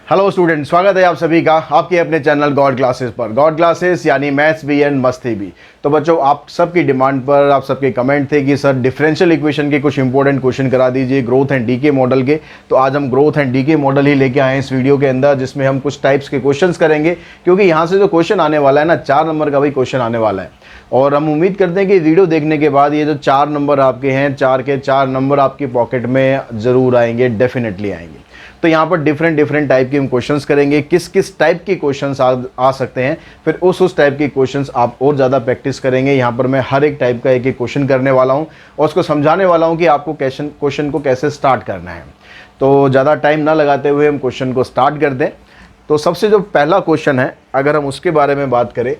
Hello student, स्वागत है आप सभी का आपके अपने चैनल गॉड क्लासेस पर। गॉड क्लासेस यानी मैथ्स भी एंड मस्ती भी। तो बच्चों, आप सबकी डिमांड पर आप सबके कमेंट थे कि सर डिफरेंशियल इक्वेशन के कुछ इंपॉर्टेंट क्वेश्चन करा दीजिए ग्रोथ एंड डीके मॉडल के। तो आज हम ग्रोथ एंड डीके मॉडल ही लेके आए हैं इस वीडियो के अंदर, जिसमें हम कुछ टाइप्स के क्वेश्चंस करेंगे, क्योंकि यहाँ से जो क्वेश्चन आने वाला है ना, 4 नंबर का भी क्वेश्चन आने वाला है। और हम उम्मीद करते हैं कि वीडियो देखने के बाद ये जो 4 नंबर आपके हैं, 4 के 4 नंबर आपकी पॉकेट में ज़रूर आएंगे, डेफिनेटली आएंगे। तो यहाँ पर डिफरेंट टाइप के हम क्वेश्चंस करेंगे, किस किस टाइप के क्वेश्चंस आ सकते हैं, फिर उस टाइप के क्वेश्चंस आप और ज़्यादा प्रैक्टिस करेंगे। यहाँ पर मैं हर एक टाइप का एक एक क्वेश्चन करने वाला हूँ और उसको समझाने वाला हूँ कि आपको क्वेश्चन को कैसे स्टार्ट करना है। तो ज़्यादा टाइम ना लगाते हुए हम क्वेश्चन को स्टार्ट कर दें। तो सबसे जो पहला क्वेश्चन है, अगर हम उसके बारे में बात करें,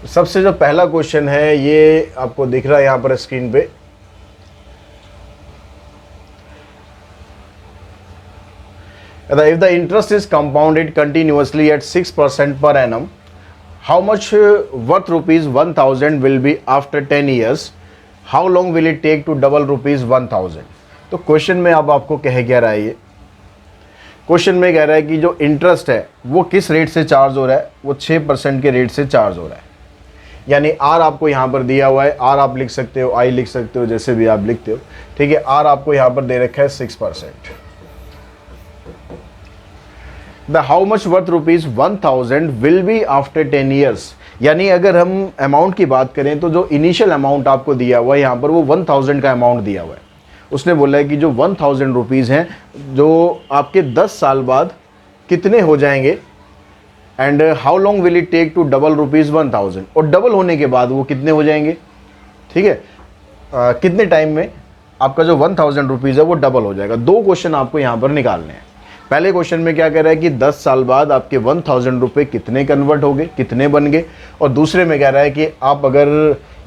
सबसे जो पहला क्वेश्चन है ये आपको दिख रहा है यहाँ पर स्क्रीन पे। If the interest is compounded continuously at 6% per annum, how much worth rupees 1000 will be after 10 years? How long will it take to double rupees 1000? तो क्वेश्चन में अब आपको कह क्या रहा है, ये क्वेश्चन में कह रहा है कि जो इंटरेस्ट है वो किस रेट से चार्ज हो रहा है, वो 6% के रेट से चार्ज हो रहा है। यानी आर आपको यहाँ पर दिया हुआ है, आर आप लिख सकते हो, आई लिख सकते हो, जैसे भी आप लिखते हो, ठीक है। आर आपको यहाँ पर दे रखा है 6%। The how much worth rupees 1000 will be after 10 years? यानी अगर हम अमाउंट की बात करें तो जो इनिशियल अमाउंट आपको दिया हुआ है यहाँ पर, वो 1000 का अमाउंट दिया हुआ है। उसने बोला है कि जो 1000 रुपीज़ हैं, जो आपके 10 साल बाद कितने हो जाएंगे, and how long will it take to double rupees 1000, और डबल होने के बाद वो कितने हो जाएंगे, ठीक है। कितने टाइम में आपका जो 1000 रुपीज़ है वो डबल हो जाएगा। 2 क्वेश्चन आपको यहाँ पर निकालने हैं। पहले क्वेश्चन में क्या कह रहा है कि 10 साल बाद आपके 1000 रुपये कितने कन्वर्ट हो गए, कितने बन गए, और दूसरे में कह रहा है कि आप अगर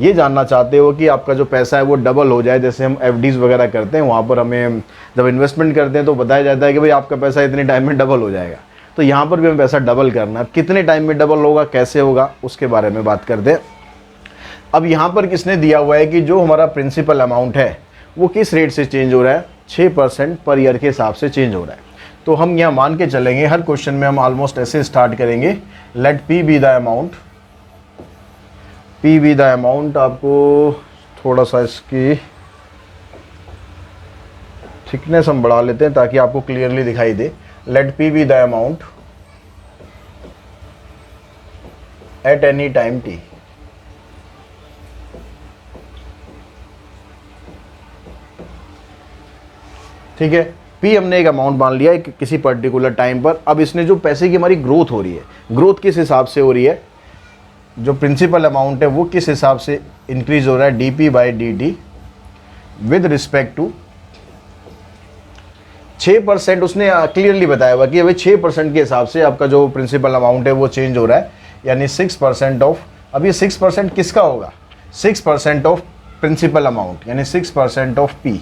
ये जानना चाहते हो कि आपका जो पैसा है वो डबल हो जाए, जैसे हम एफडीज़ वगैरह करते हैं, वहाँ पर हमें जब इन्वेस्टमेंट करते हैं तो बताया जाता है कि भाई आपका पैसा इतने टाइम में डबल हो जाएगा। तो यहाँ पर भी हमें पैसा डबल करना है। कितने टाइम में डबल होगा, कैसे होगा, उसके बारे में बात करते हैं। अब यहाँ पर किसने दिया हुआ है कि जो हमारा प्रिंसिपल अमाउंट है वो किस रेट से चेंज हो रहा है, 6% पर ईयर के हिसाब से चेंज हो रहा है। तो हम यहाँ मान के चलेंगे, हर क्वेश्चन में हम ऑलमोस्ट ऐसे स्टार्ट करेंगे, let P be the amount. P be the amount, आपको थोड़ा सा इसकी थिकनेस हम बढ़ा लेते हैं ताकि आपको क्लियरली दिखाई दे। Let P be the amount at any time T. ठीक है, पी हमने एक अमाउंट मान लिया है किसी पर्टिकुलर टाइम पर। अब इसने जो पैसे की हमारी ग्रोथ हो रही है, ग्रोथ किस हिसाब से हो रही है, जो प्रिंसिपल अमाउंट है वो किस हिसाब से इंक्रीज हो रहा है, DP by D T with respect to 6%। उसने क्लियरली बताया हुआ कि भाई 6% के हिसाब से आपका जो प्रिंसिपल अमाउंट है वो चेंज हो रहा है, यानी 6% ऑफ, अब ये 6% किसका होगा, 6% ऑफ प्रिंसिपल अमाउंट, यानी 6% ऑफ पी।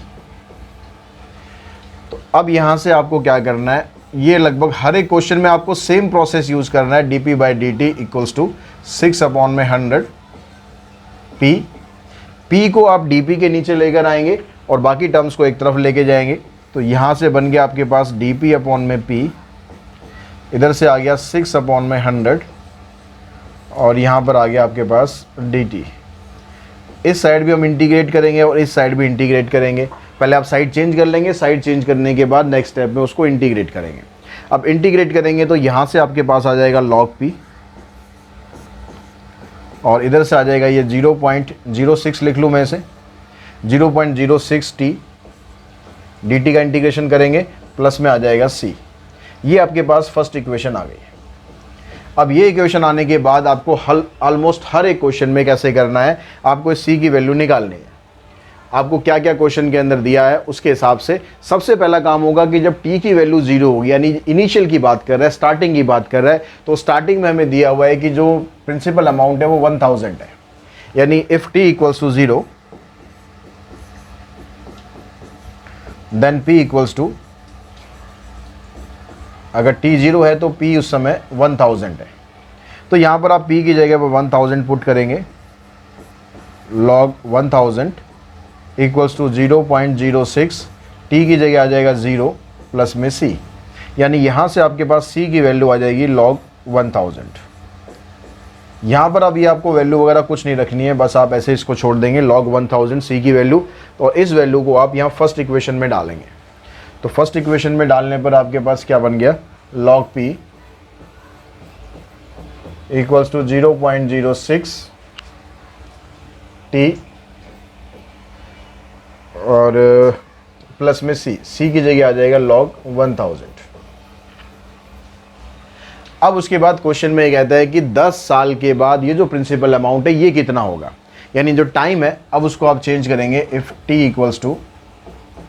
अब यहाँ से आपको क्या करना है, ये लगभग हर एक क्वेश्चन में आपको सेम प्रोसेस यूज करना है। dp by D T equals to 6/100 p। p को आप dp के नीचे लेकर आएंगे और बाकी टर्म्स को एक तरफ लेके जाएंगे। तो यहाँ से बन गया आपके पास dp/p, इधर से आ गया 6/100, और यहाँ पर आ गया आपके पास dt। इस साइड भी हम इंटीग्रेट करेंगे और इस साइड भी इंटीग्रेट करेंगे। पहले आप साइड चेंज कर लेंगे, साइड चेंज करने के बाद नेक्स्ट स्टेप में उसको इंटीग्रेट करेंगे। अब इंटीग्रेट करेंगे तो यहाँ से आपके पास आ जाएगा log p, और इधर से आ जाएगा ये 0.06 लिख लूँ मैं इसे, 0.06 t। dt का इंटीग्रेशन करेंगे, प्लस में आ जाएगा c। ये आपके पास फर्स्ट इक्वेशन आ गई है। अब ये इक्वेशन आने के बाद आपको ऑलमोस्ट हर एक क्वेश्चन में कैसे करना है, आपको c की वैल्यू निकालनी है। आपको क्या क्या क्वेश्चन के अंदर दिया है उसके हिसाब से सबसे पहला काम होगा कि जब t की वैल्यू 0 होगी, यानी इनिशियल की बात कर रहा है, स्टार्टिंग की बात कर रहा है, तो स्टार्टिंग में हमें दिया हुआ है कि जो प्रिंसिपल अमाउंट है वो 1000 है। यानी if t equals to 0 then p equals to, अगर t 0 है तो p उस समय 1000 है। तो यहाँ पर आप p की जगह पर 1000 पुट करेंगे, log 1000 इक्वल्स टू 0.06, टी की जगह आ जाएगा 0, प्लस में सी, यानी यहाँ से आपके पास सी की वैल्यू आ जाएगी log 1000। यहाँ पर अब ये आपको वैल्यू वगैरह कुछ नहीं रखनी है, बस आप ऐसे इसको छोड़ देंगे log 1000 सी की वैल्यू। तो इस वैल्यू को आप यहाँ फर्स्ट इक्वेशन में डालेंगे। तो फर्स्ट इक्वेशन में डालने पर आपके पास क्या बन गया, log p equals to 0.06 t और प्लस में सी की जगह आ जाएगा log 1000। अब उसके बाद क्वेश्चन में ये कहता है कि 10 साल के बाद ये जो प्रिंसिपल अमाउंट है ये कितना होगा, यानी जो टाइम है अब उसको आप चेंज करेंगे इफ़ t इक्वल्स टू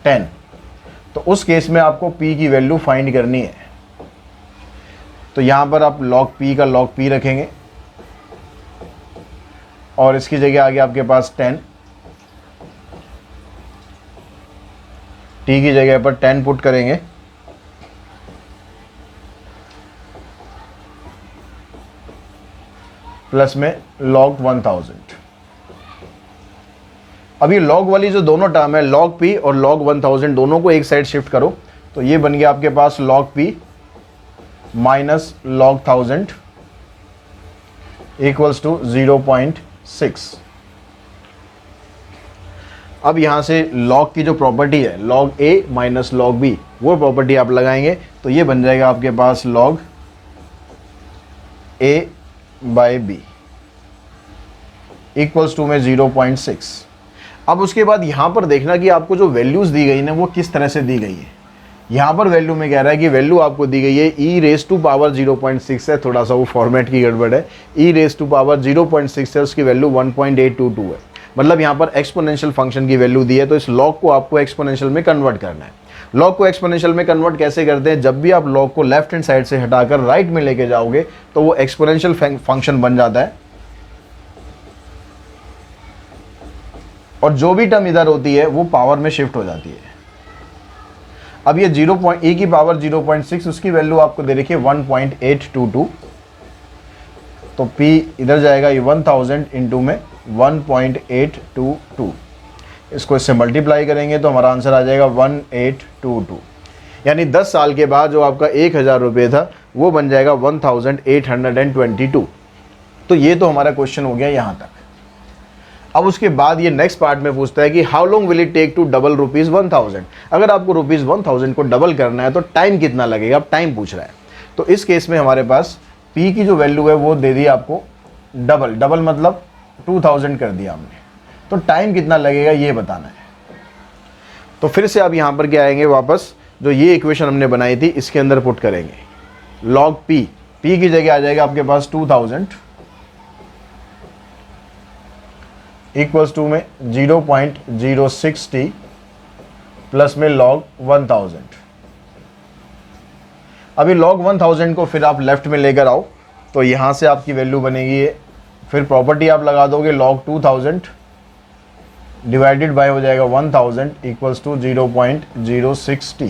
10। तो उस केस में आपको p की वैल्यू फाइंड करनी है। तो यहाँ पर आप log p का log p रखेंगे और इसकी जगह आगे आपके पास 10, t की जगह पर 10 पुट करेंगे प्लस में log 1000। अब ये log वाली जो दोनों टर्म है log p और log 1000 दोनों को एक साइड शिफ्ट करो तो ये बन गया आपके पास log p minus log 1000 equals to 0.6। अब यहाँ से log की जो प्रॉपर्टी है log a minus log b वो प्रॉपर्टी आप लगाएंगे तो ये बन जाएगा आपके पास log a by B equals to में 0.6। अब उसके बाद यहाँ पर देखना कि आपको जो वैल्यूज़ दी गई ना वो किस तरह से दी गई है। यहाँ पर वैल्यू में कह रहा है कि वैल्यू आपको दी गई है e रेस टू पावर 0.6 है, थोड़ा सा वो फॉर्मेट की गड़बड़ है, e रेस टू पावर 0.6 है, उसकी वैल्यू 1822 है। मतलब यहाँ पर एक्सपोनेंशियल फंक्शन की वैल्यू दी है तो इस लॉग को आपको एक्सपोनेंशियल में कन्वर्ट करना है। लॉग को एक्सपोनेंशियल में कन्वर्ट कैसे करते हैं, जब भी आप लॉग को लेफ्ट हैंड साइड से हटाकर राइट में लेके जाओगे तो वो एक्सपोनेंशियल फंक्शन बन जाता है और जो भी टर्म इधर होती है वो पावर में शिफ्ट हो जाती है। अब ये e की पावर 0.6 उसकी वैल्यू आपको दे रखी है 1.822। तो p इधर जाएगा ये 1000 इंटू में 1.822, इसको इससे मल्टीप्लाई करेंगे तो हमारा आंसर आ जाएगा 1822। यानी 10 साल के बाद जो आपका 1000 रुपये था वो बन जाएगा 1822। तो ये तो हमारा क्वेश्चन हो गया यहाँ तक। अब उसके बाद ये नेक्स्ट पार्ट में पूछता है कि how long will it take to double ₹1000। अगर आपको ₹1000 को डबल करना है तो टाइम कितना लगेगा, अब टाइम पूछ रहा है। तो इस केस में हमारे पास p की जो वैल्यू है वो दे दी आपको डबल मतलब 2000 कर दिया हमने, तो टाइम कितना लगेगा ये बताना है। तो फिर से आप यहाँ पर क्या आएंगे, वापस जो ये इक्वेशन हमने बनाई थी इसके अंदर पुट करेंगे log p की जगह आ जाएगा आपके पास 2000 इक्वल्स टू में 0.06t प्लस में log 1000। अभी log 1000 को फिर आप लेफ्ट में लेकर आओ तो यहाँ से आपकी वैल्यू बनेगी ये, फिर प्रॉपर्टी आप लगा दोगे log 2000 डिवाइडेड बाय हो जाएगा 1000 इक्वल्स टू 0.06t।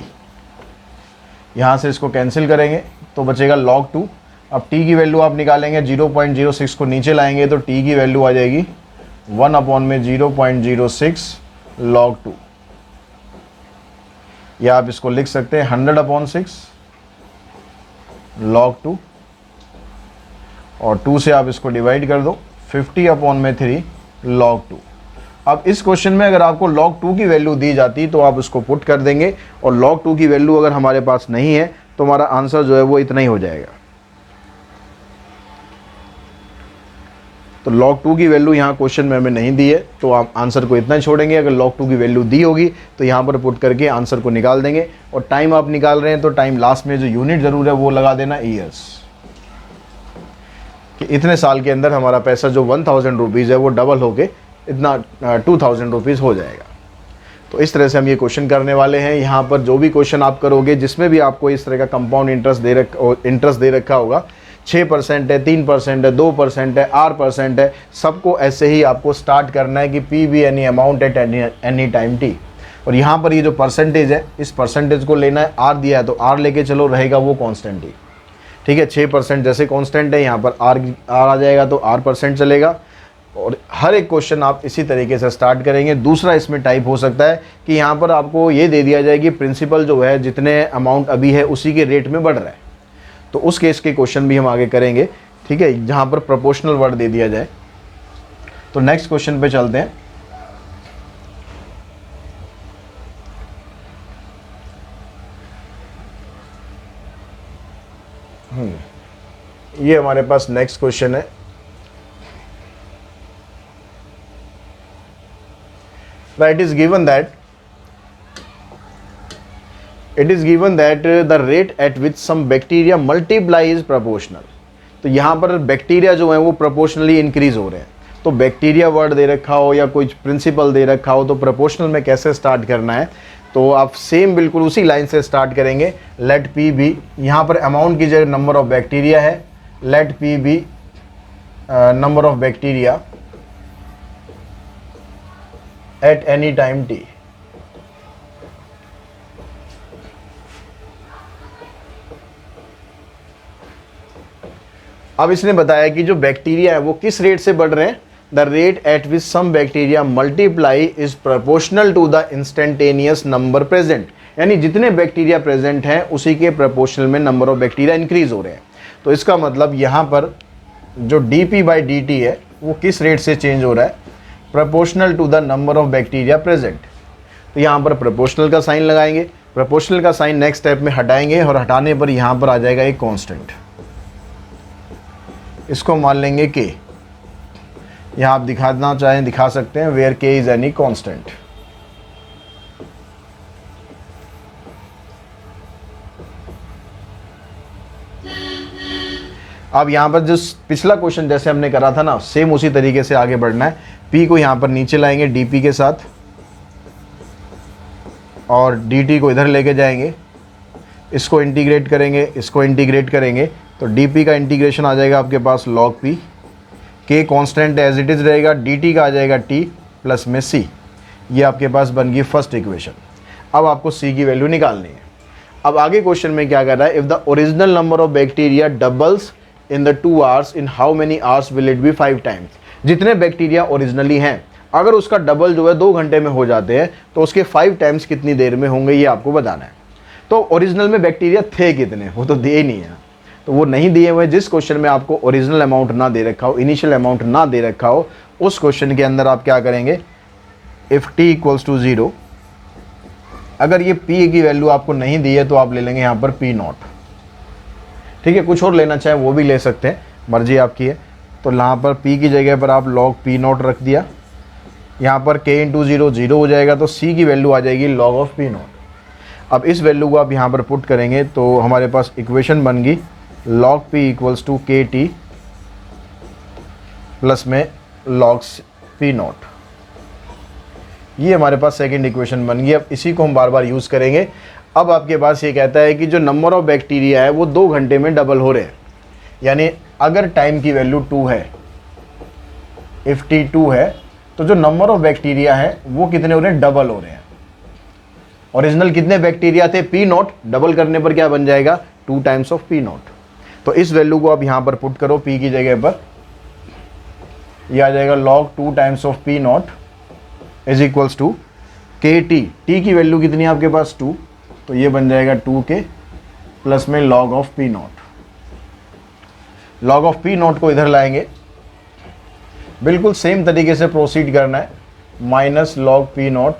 यहाँ से इसको कैंसिल करेंगे तो बचेगा log 2। अब t की वैल्यू आप निकालेंगे, 0.06 को नीचे लाएंगे तो t की वैल्यू आ जाएगी 1/0.06 log 2, या आप इसको लिख सकते हैं 100/6 log 2 और 2 से आप इसको डिवाइड कर दो 50/3 log 2। अब इस क्वेश्चन में अगर आपको log 2 की वैल्यू दी जाती तो आप उसको पुट कर देंगे और log 2 की वैल्यू अगर हमारे पास नहीं है तो हमारा आंसर जो है वो इतना ही हो जाएगा। तो log 2 की वैल्यू यहाँ क्वेश्चन में हमें नहीं दी है तो आप आंसर को इतना ही छोड़ेंगे। अगर log 2 की वैल्यू दी होगी तो यहाँ पर पुट करके आंसर को निकाल देंगे। और टाइम आप निकाल रहे हैं तो टाइम लास्ट में जो यूनिट ज़रूर है वो लगा देना ईयर्स, कि इतने साल के अंदर हमारा पैसा जो 1000 रुपीज़ है वो डबल होके इतना 2000 रुपीज़ हो जाएगा। तो इस तरह से हम ये क्वेश्चन करने वाले हैं। यहाँ पर जो भी क्वेश्चन आप करोगे जिसमें भी आपको इस तरह का कंपाउंड इंटरेस्ट दे रखा होगा, 6% है, 3% है, 2% है, R% है, सबको ऐसे ही आपको स्टार्ट करना है कि P भी any amount at any time T। और यहाँ पर ये जो परसेंटेज है इस परसेंटेज को लेना है, R दिया है तो R लेके चलो, रहेगा वो कांस्टेंट ही। ठीक है, 6% जैसे कांस्टेंट है यहाँ पर R आ जाएगा तो R% चलेगा। और हर एक क्वेश्चन आप इसी तरीके से स्टार्ट करेंगे। दूसरा इसमें टाइप हो सकता है कि यहाँ पर आपको ये दे दिया जाए कि प्रिंसिपल जो है जितने अमाउंट अभी है उसी के रेट में बढ़ रहा है, तो उस केस के क्वेश्चन भी हम आगे करेंगे, ठीक है, जहाँ पर प्रोपोर्शनल वर्ड दे दिया जाए। तो नेक्स्ट क्वेश्चन पे चलते हैं। ये हमारे पास नेक्स्ट क्वेश्चन है। It is given that the rate at which some bacteria multiply is proportional। तो यहाँ पर बैक्टीरिया जो है वो प्रोपोर्शनली इंक्रीज हो रहे हैं। तो बैक्टीरिया वर्ड दे रखा हो या कुछ प्रिंसिपल दे रखा हो तो प्रोपोर्शनल में कैसे स्टार्ट करना है, तो आप सेम बिल्कुल उसी लाइन से स्टार्ट करेंगे। लेट पी बी, यहाँ पर अमाउंट की जगह नंबर ऑफ बैक्टीरिया है, let P be number of bacteria at any time t। अब इसने बताया कि जो बैक्टीरिया है वो किस रेट से बढ़ रहे हैं। The rate at which some bacteria multiply is proportional to the instantaneous number present, यानी जितने बैक्टीरिया प्रेजेंट हैं उसी के प्रोपोर्शनल में नंबर ऑफ बैक्टीरिया इंक्रीज हो रहे हैं। तो इसका मतलब यहाँ पर जो dp/dt है वो किस रेट से चेंज हो रहा है, proportional to the number of bacteria present. तो यहाँ पर प्रोपोर्शनल का साइन लगाएंगे, प्रोपोर्शनल का साइन नेक्स्ट स्टेप में हटाएंगे और हटाने पर यहाँ पर आ जाएगा एक कांस्टेंट, इसको मान लेंगे k। यहाँ आप दिखाना चाहें दिखा सकते हैं, where k is any constant. अब यहाँ पर जो पिछला क्वेश्चन जैसे हमने करा था ना, सेम उसी तरीके से आगे बढ़ना है। P को यहाँ पर नीचे लाएंगे dp के साथ और dt को इधर लेके जाएंगे, इसको इंटीग्रेट करेंगे, इसको इंटीग्रेट करेंगे, तो dp का इंटीग्रेशन आ जाएगा आपके पास log p, k constant as it is रहेगा, dt का आ जाएगा t प्लस में c। ये आपके पास बन गई फर्स्ट इक्वेशन। अब आपको c की वैल्यू निकालनी है। अब आगे क्वेश्चन में क्या कर रहा है, if the original number of bacteria doubles in the 2 hours, in how many hours will it be 5 times. जितने बैक्टीरिया ओरिजिनली हैं अगर उसका डबल जो है 2 घंटे में हो जाते हैं तो उसके 5 टाइम्स कितनी देर में होंगे ये आपको बताना है। तो ओरिजिनल में बैक्टीरिया थे कितने, वो तो दिए नहीं है, तो वो नहीं दिए हुए। जिस क्वेश्चन में आपको ओरिजिनल अमाउंट ना दे रखा हो, इनिशियल अमाउंट ना दे रखा हो, उस क्वेश्चन के अंदर आप क्या करेंगे, इफ़ t इक्वल्स टू 0, अगर ये p की वैल्यू आपको नहीं दी है तो आप ले लेंगे यहाँ पर p0, ठीक है। कुछ और लेना चाहे वो भी ले सकते हैं, मर्जी आपकी है। तो यहाँ पर p की जगह पर आप log p0 रख दिया, यहाँ पर k इंटू 0 0 हो जाएगा, तो c की वैल्यू आ जाएगी log ऑफ p0। अब इस वैल्यू को आप यहाँ पर पुट करेंगे तो हमारे पास इक्वेशन बन गई log p equals to kt plus में log p0। ये हमारे पास सेकेंड इक्वेशन बन गई। अब इसी को हम बार बार यूज़ करेंगे। अब आपके पास ये कहता है कि जो नंबर ऑफ बैक्टीरिया है वो 2 घंटे में डबल हो रहे हैं, यानी अगर टाइम की वैल्यू 2 है, इफ़ t 2 है, तो जो नंबर ऑफ बैक्टीरिया है वो कितने हो रहे हैं, डबल हो रहे हैं। ओरिजिनल कितने बैक्टीरिया थे, p0, डबल करने पर क्या बन जाएगा, 2 टाइम्स ऑफ p0। तो इस वैल्यू को आप यहाँ पर पुट करो p की जगह पर, यह आ जाएगा log 2 times of p0 is equals to kt। t की वैल्यू कितनी है आपके पास, 2, तो ये बन जाएगा 2k प्लस में log ऑफ p0। log ऑफ p0 को इधर लाएंगे, बिल्कुल सेम तरीके से प्रोसीड करना है, minus log p0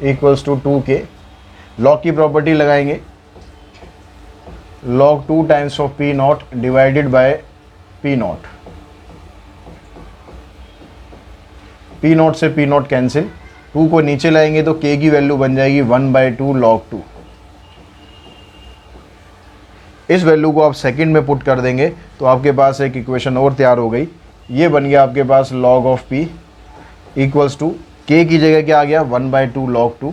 equals to 2k। log की प्रॉपर्टी लगाएंगे, log 2 times of p0 divided by p0। p0 से p0 कैंसिल, 2 को नीचे लाएंगे तो k की वैल्यू बन जाएगी 1/2 log 2। इस वैल्यू को आप सेकंड में पुट कर देंगे तो आपके पास एक इक्वेशन और तैयार हो गई। ये बन गया आपके पास log ऑफ p इक्वल्स टू k की जगह क्या आ गया, 1/2 log 2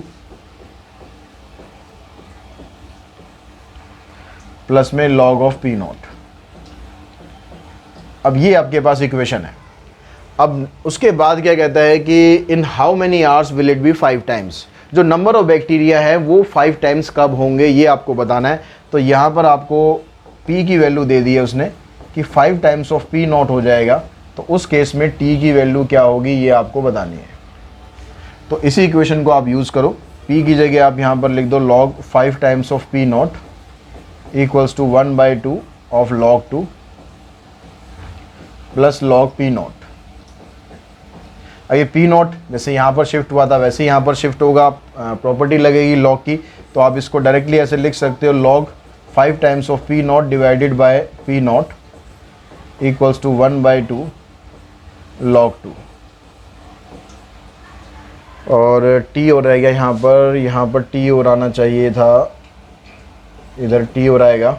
प्लस में log ऑफ p0। अब ये आपके पास इक्वेशन है। अब उसके बाद क्या कहता है कि in how many hours will it be 5 times. जो नंबर ऑफ बैक्टीरिया है वो 5 टाइम्स कब होंगे ये आपको बताना है। तो यहाँ पर आपको p की वैल्यू दे दी है उसने कि 5 टाइम्स ऑफ p0 हो जाएगा तो उस केस में टी की वैल्यू क्या होगी ये आपको बतानी है। तो इसी इक्वेशन को आप यूज़ करो, p की जगह आप यहाँ पर लिख दो log 5 times of P not equals to 1/2 of log 2 plus log p not. अब ये p नॉट जैसे यहाँ पर शिफ्ट हुआ था वैसे यहाँ पर शिफ्ट होगा, प्रॉपर्टी लगेगी log की, तो आप इसको डायरेक्टली ऐसे लिख सकते हो log 5 times of P not divided by P not equals to 1/2 log 2। और t हो रहेगा यहाँ पर t और आना चाहिए था, इधर t और आएगा,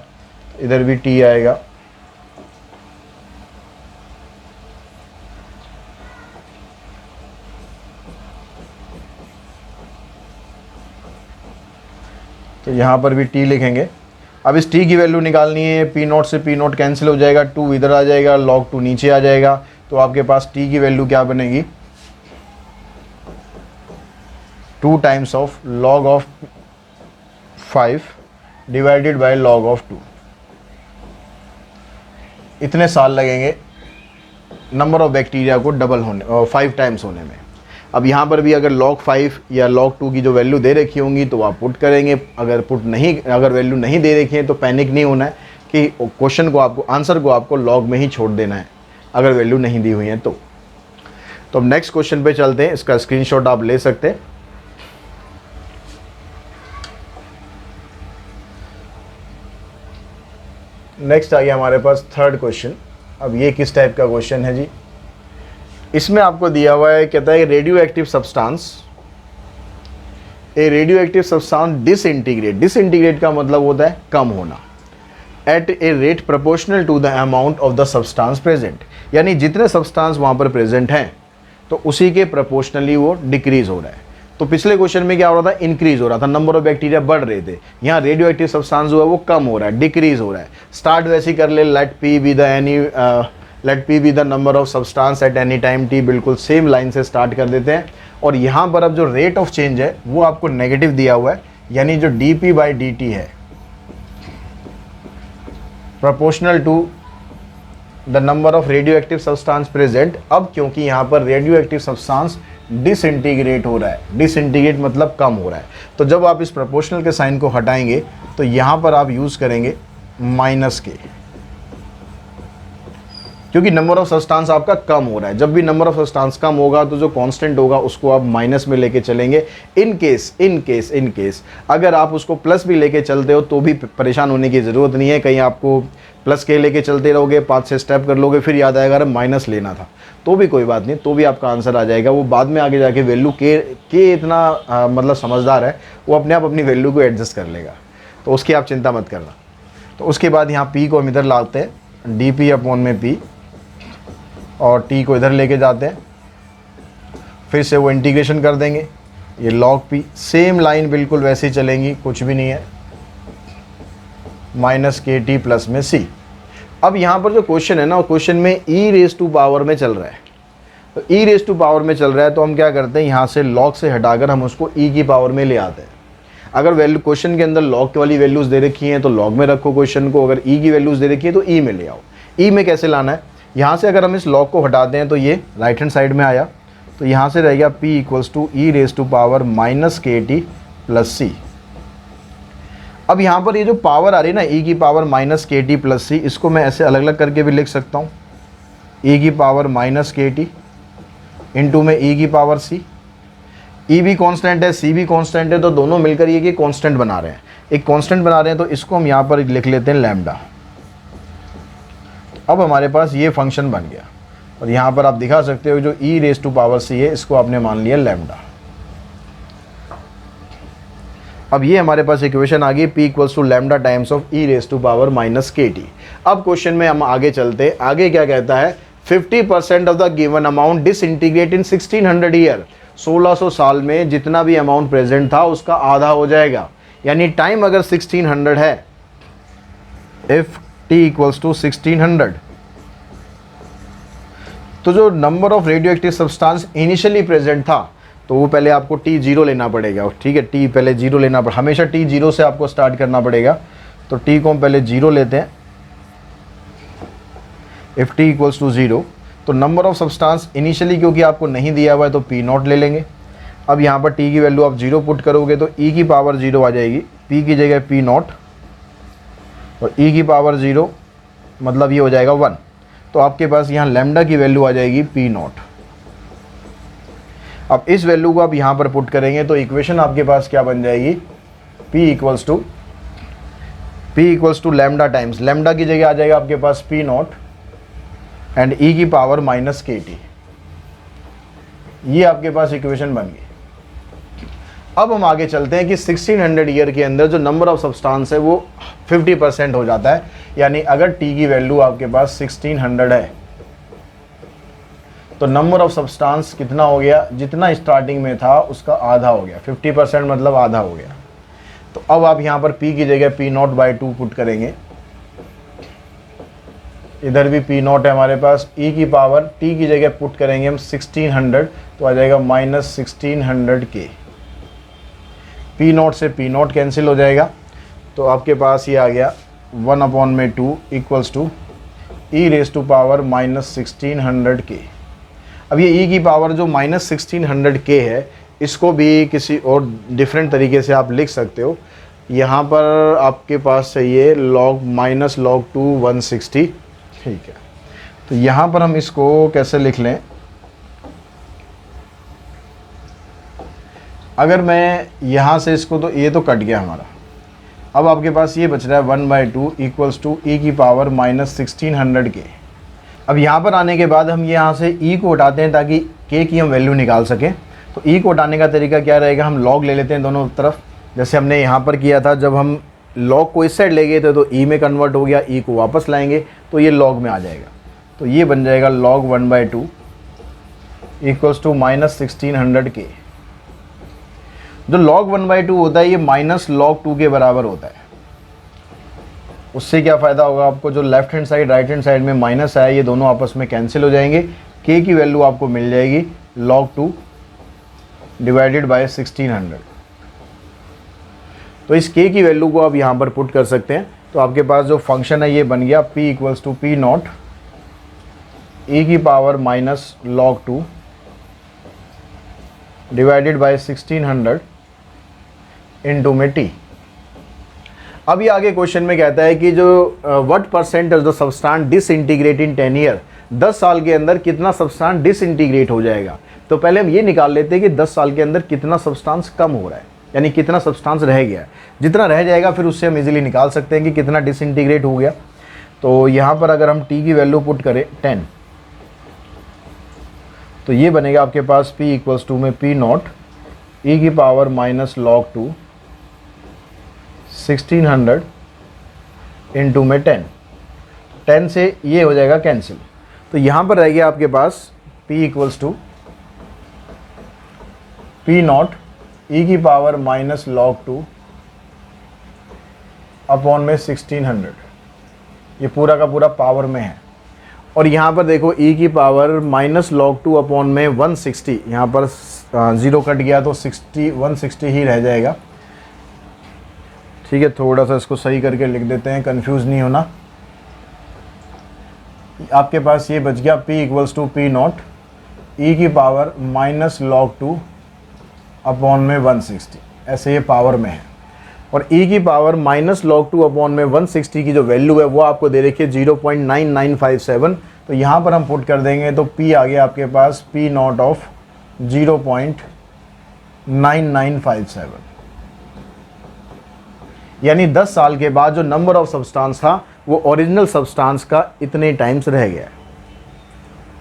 इधर भी t आएगा। तो यहाँ पर भी t लिखेंगे। अब इस t की वैल्यू निकालनी है, p नॉट से p नॉट कैंसिल हो जाएगा, 2 इधर आ जाएगा, log 2 नीचे आ जाएगा, तो आपके पास t की वैल्यू क्या बनेगी 2 times of log of 5 divided by log of 2। इतने साल लगेंगे नंबर ऑफ बैक्टीरिया को डबल होने और 5 टाइम्स होने में। अब यहाँ पर भी अगर log 5 या log 2 की जो वैल्यू दे रखी होंगी तो आप पुट करेंगे, अगर वैल्यू नहीं दे रखी है तो पैनिक नहीं होना है कि क्वेश्चन को आपको आंसर को आपको log में ही छोड़ देना है अगर वैल्यू नहीं दी हुई है तो। अब नेक्स्ट क्वेश्चन पे चलते हैं, इसका स्क्रीनशॉट आप ले सकते हैं। नेक्स्ट आ गया हमारे पास थर्ड क्वेश्चन। अब ये किस टाइप का क्वेश्चन है जी, इसमें आपको दिया हुआ है, कहता है रेडियो एक्टिव सब्सटेंस डिसइंटीग्रेट का मतलब होता है कम होना, at a rate proportional to the amount of the substance present, यानी जितने सब्सटेंस वहाँ पर प्रेजेंट हैं तो उसी के प्रोपोर्शनली वो डिक्रीज हो रहा है। तो पिछले क्वेश्चन में क्या हो रहा था, इंक्रीज हो रहा था, नंबर ऑफ बैक्टीरिया बढ़ रहे थे, यहाँ रेडियो एक्टिव सब्सटेंस जो है वो कम हो रहा है, डिक्रीज हो रहा है। स्टार्ट वैसे ही कर ले, let P be the number of substance at any time T, बिल्कुल सेम लाइन से स्टार्ट कर देते हैं। और यहाँ पर अब जो रेट ऑफ चेंज है वो आपको नेगेटिव दिया हुआ है, यानी जो dp/dt है proportional to the number of radioactive substance present. अब क्योंकि यहाँ पर रेडियो एक्टिव सब्सटेंस डिसइंटीग्रेट हो रहा है, डिसइंटीग्रेट मतलब कम हो रहा है, तो जब आप इस प्रोपोर्शनल के साइन को हटाएंगे तो यहाँ पर आप यूज़ करेंगे माइनस के, क्योंकि नंबर ऑफ सब्सटेंस आपका कम हो रहा है। जब भी नंबर ऑफ सब्सटेंस कम होगा तो जो कांस्टेंट होगा उसको आप माइनस में लेके चलेंगे। इन केस अगर आप उसको प्लस भी लेके चलते हो तो भी परेशान होने की ज़रूरत नहीं है। कहीं आपको प्लस के लेके चलते रहोगे, 5-6 स्टेप कर लोगे, फिर याद आएगा अरे माइनस लेना था, तो भी कोई बात नहीं, तो भी आपका आंसर आ जाएगा। वो बाद में आगे जाके वैल्यू के इतना मतलब समझदार है, वो अपने आप अपनी वैल्यू को एडजस्ट कर लेगा, तो उसकी आप चिंता मत करना। तो उसके बाद यहाँ पी को हम इधर लाते हैं, dp/p, और t को इधर लेके जाते हैं, फिर से वो इंटीग्रेशन कर देंगे, ये log p, सेम लाइन बिल्कुल वैसे ही चलेंगी, कुछ भी नहीं है, -kt प्लस में c। अब यहाँ पर जो क्वेश्चन है ना, क्वेश्चन में e⁻² में चल रहा है, तो e⁻² में चल रहा है तो हम क्या करते हैं, यहाँ से log से हटाकर हम उसको e की पावर में ले आते हैं। अगर वैल्यू क्वेश्चन के अंदर log वाली वैल्यूज़ दे रखी हैं तो log में रखो क्वेश्चन को, अगर e की वैल्यूज़ दे रखी है तो e में ले आओ। e में कैसे लाना है, यहाँ से अगर हम इस log को हटाते हैं तो ये राइट हैंड साइड में आया, तो यहाँ से रहेगा p = e⁻−kt प्लस c। अब यहाँ पर ये जो पावर आ रही है ना, e की पावर -kt प्लस c, इसको मैं ऐसे अलग अलग करके भी लिख सकता हूँ, e की पावर -kt इंटू में e की पावर c। e भी कांस्टेंट है, c भी कांस्टेंट है, तो दोनों मिलकर ये कांस्टेंट बना रहे हैं, एक कांस्टेंट बना रहे हैं, तो इसको हम यहाँ पर लिख लेते हैं लैम्डा। अब हमारे पास ये फंक्शन बन गया, और यहाँ पर आप दिखा सकते हो जो e⁻c है इसको आपने मान लिया लैम्डा। अब ये हमारे पास इक्वेशन आ गई, p = lambda times of e⁻−kt। अब क्वेश्चन में हम आगे चलते, आगे क्या कहता है, 50% of the given amount disintegrate in 1600 year, 1600 साल में जितना भी अमाउंट प्रेजेंट था उसका आधा हो जाएगा, यानी टाइम अगर 1600 है, इफ t = 1600, तो जो number of radioactive substance initially present था तो वो पहले आपको t0 लेना पड़ेगा, ठीक है, t पहले 0 लेना पड़ेगा, हमेशा t0 से आपको स्टार्ट करना पड़ेगा। तो t को हम पहले 0 लेते हैं, इफ t = 0, तो नंबर ऑफ सब्सटेंस इनिशियली क्योंकि आपको नहीं दिया हुआ है तो पी नॉट ले लेंगे। अब यहाँ पर टी की वैल्यू आप 0 पुट करोगे तो ई की पावर 0 आ जाएगी, पी की जगह पी नॉट और ई की पावर 0 मतलब ये हो जाएगा 1। तो आपके पास यहाँ लैम्डा की वैल्यू आ जाएगी पी नॉट। अब इस वैल्यू को आप यहाँ पर पुट करेंगे तो इक्वेशन आपके पास क्या बन जाएगी, P equals to lambda times lambda की जगह आ जाएगा आपके पास पी नॉट एंड ई की पावर माइनस के टी। ये आपके पास इक्वेशन बन गई। अब हम आगे चलते हैं कि 1600 ईयर के अंदर जो नंबर ऑफ सब्सटेंस है वो 50% हो जाता है, यानी अगर t की वैल्यू आपके पास 1600 है तो नंबर ऑफ सब्सटेंस कितना हो गया, जितना स्टार्टिंग में था उसका आधा हो गया, 50% मतलब आधा हो गया। तो अब आप यहाँ पर p की जगह पी नॉट बाई 2 पुट करेंगे, इधर भी पी नॉट है हमारे पास, e की पावर t की जगह पुट करेंगे हम 1600 तो आ जाएगा माइनस 1600 के। पी नॉट से पी नॉट कैंसिल हो जाएगा तो आपके पास ये आ गया 1/2 equals to E raise to power minus 1600 के। अब ये e की पावर जो माइनस 1600 के है इसको भी किसी और डिफरेंट तरीके से आप लिख सकते हो। यहाँ पर आपके पास चाहिए लॉग माइनस लॉग 2 160, ठीक है। तो यहाँ पर हम इसको कैसे लिख लें, अगर मैं यहाँ से इसको, तो ये तो कट गया हमारा, अब आपके पास ये बच रहा है 1/2 इक्वल्स टू ई की पावर माइनस 1600 के। अब यहाँ पर आने के बाद हम यहाँ से e को उठाते हैं ताकि k की हम वैल्यू निकाल सकें। तो e को उठाने का तरीका क्या रहेगा, हम log ले लेते हैं दोनों तरफ, जैसे हमने यहाँ पर किया था। जब हम log को इस साइड ले गए थे तो e में कन्वर्ट हो गया, e को वापस लाएंगे तो ये log में आ जाएगा। तो ये बन जाएगा log 1/2 इक्वल्स टू माइनस 1600 के। जो log 1/2 होता है ये माइनस log 2 के बराबर होता है। उससे क्या फ़ायदा होगा आपको, जो left hand side right hand side में माइनस है ये दोनों आपस में कैंसिल हो जाएंगे। k की वैल्यू आपको मिल जाएगी log 2 डिवाइडेड बाय 1600। तो इस k की वैल्यू को आप यहाँ पर पुट कर सकते हैं। तो आपके पास जो फंक्शन है ये बन गया p equals to P not e की power minus log 2 divided by 1600 into में t। अब ये आगे क्वेश्चन में कहता है कि जो what percent of the substance disintegrate in 10 year, 10 साल के अंदर कितना सब्सटेंस डिसइंटीग्रेट हो जाएगा। तो पहले हम ये निकाल लेते हैं कि 10 साल के अंदर कितना सब्सटेंस कम हो रहा है, यानी कितना सब्सटेंस रह गया है। जितना रह जाएगा फिर उससे हम इजीली निकाल सकते हैं कि कितना डिसइंटीग्रेट हो गया। तो यहाँ पर अगर हम t की वैल्यू पुट करें 10 तो ये बनेगा आपके पास p इक्वल्स टू में पी नॉट e की पावर माइनस log 2 1600 इंटू में 10 से ये हो जाएगा कैंसिल। तो यहाँ पर रह गया आपके पास p equals to P not e की पावर माइनस log 2 अपॉन में 1600, ये पूरा का पूरा पावर में है। और यहाँ पर देखो e की पावर माइनस log 2 अपॉन में 160, यहाँ पर 0 कट गया तो 160 ही रह जाएगा। ठीक है, थोड़ा सा इसको सही करके लिख देते हैं, कंफ्यूज नहीं होना। आपके पास ये बच गया p equals to P not e की पावर माइनस log 2 अपॉन में 160, ऐसे ये पावर में है। और e की पावर माइनस log 2 अपॉन में 160 की जो वैल्यू है वो आपको दे रखी है 0.9957। तो यहाँ पर हम पुट कर देंगे तो p आ गया आपके पास p नॉट ऑफ 0.9957, यानी 10 साल के बाद जो नंबर ऑफ सब्सटेंस था वो ओरिजिनल सब्सटेंस का इतने टाइम्स रह गया।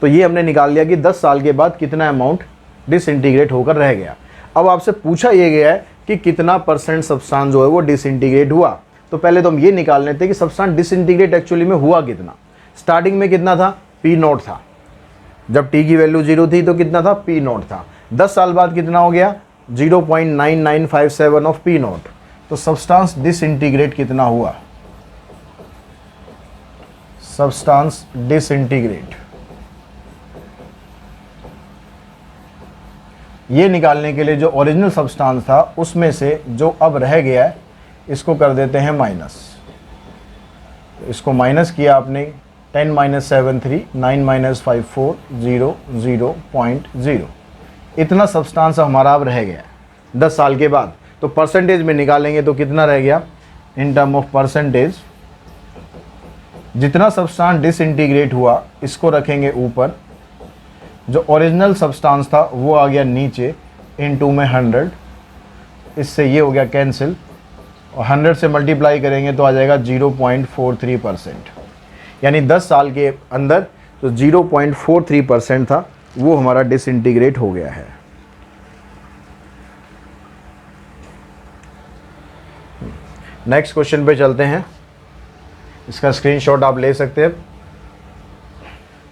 तो ये हमने निकाल लिया कि 10 साल के बाद कितना अमाउंट डिसइंटीग्रेट होकर रह गया। अब आपसे पूछा ये गया है कि कितना परसेंट सब्सटेंस जो है वो डिसइंटीग्रेट हुआ। तो पहले तो हम ये निकाल लेते हैं कि सब्सटेंस डिसइंटीग्रेट एक्चुअली में हुआ कितना। स्टार्टिंग में कितना था, पी नॉट था, जब t की वैल्यू 0 थी तो कितना था, पी नॉट था। 10 साल बाद कितना हो गया, 0.9957 ऑफ पी नॉट। तो सब्सटेंस डिसइंटीग्रेट कितना हुआ, सब्सटेंस डिसइंटीग्रेट, ये निकालने के लिए जो ओरिजिनल सब्सटेंस था उसमें से जो अब रह गया है इसको कर देते हैं माइनस। तो इसको माइनस किया आपने 10 माइनस 7 3, 9 माइनस 5 4, 0 0.0। इतना सब्सटेंस हमारा अब रह गया 10 साल के बाद। तो परसेंटेज में निकालेंगे तो कितना रह गया, इन टर्म ऑफ परसेंटेज जितना सब्सटेंस डिसइंटीग्रेट हुआ इसको रखेंगे ऊपर, जो ओरिजिनल सब्सटेंस था वो आ गया नीचे, इनटू में 100, इससे ये हो गया कैंसिल, और 100 से मल्टीप्लाई करेंगे तो आ जाएगा 0.43%। यानी 10 साल के अंदर जो 0.43% था वो हमारा डिसइंटीग्रेट हो गया है। नेक्स्ट क्वेश्चन पे चलते हैं, इसका स्क्रीनशॉट आप ले सकते हैं।